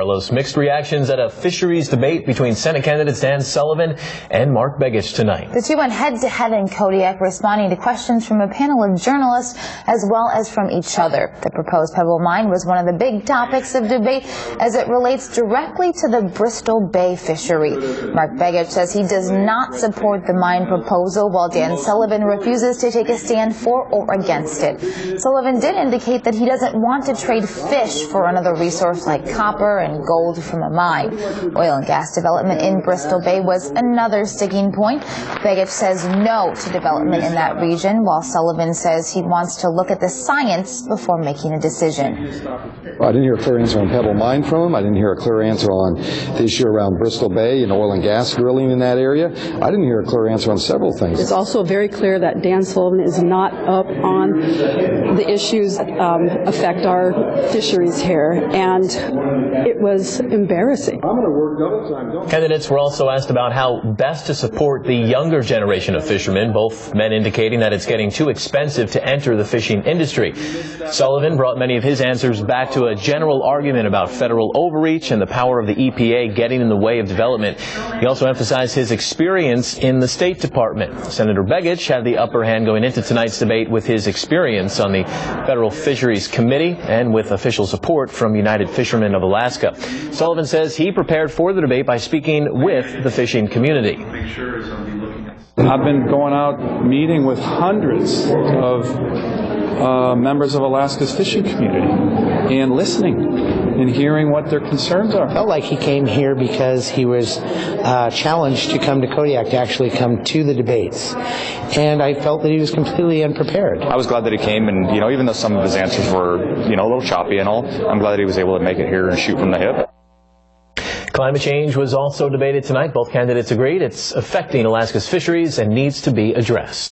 Carlos, mixed reactions at a fisheries debate between Senate candidates Dan Sullivan and Mark Begich tonight. The two went head-to-head in Kodiak, responding to questions from a panel of journalists as well as from each other. The proposed Pebble Mine was one of the big topics of debate as it relates directly to the Bristol Bay fishery. Mark Begich says he does not support the mine proposal, while Dan Sullivan refuses to take a stand for or against it. Sullivan did indicate that he doesn't want to trade fish for another resource like copper and gold from a mine. Oil and gas development in Bristol Bay was another sticking point. Begich says no to development in that region, while Sullivan says he wants to look at the science before making a decision. Well, I didn't hear a clear answer on Pebble Mine from him. I didn't hear a clear answer on the issue around Bristol Bay and oil and gas drilling in that area. I didn't hear a clear answer on several things. It's also very clear that Dan Sullivan is not up on the issues that affect our fisheries here, and it was embarrassing. Candidates were also asked about how best to support the younger generation of fishermen, both men indicating that it's getting too expensive to enter the fishing industry. Sullivan brought many of his answers back to a general argument about federal overreach and the power of the EPA getting in the way of development. He also emphasized his experience in the State Department. Senator Begich had the upper hand going into tonight's debate with his experience on the Federal Fisheries Committee and with official support from United Fishermen of Alaska. Sullivan says he prepared for the debate by speaking with the fishing community. I've been going out meeting with hundreds of members of Alaska's fishing community and listening and hearing what their concerns are. I felt like he came here because he was challenged to come to Kodiak, to actually come to the debates. And I felt that he was completely unprepared. I was glad that he came, and even though some of his answers were a little choppy and all, I'm glad that he was able to make it here and shoot from the hip. Climate change was also debated tonight. Both candidates agreed it's affecting Alaska's fisheries and needs to be addressed.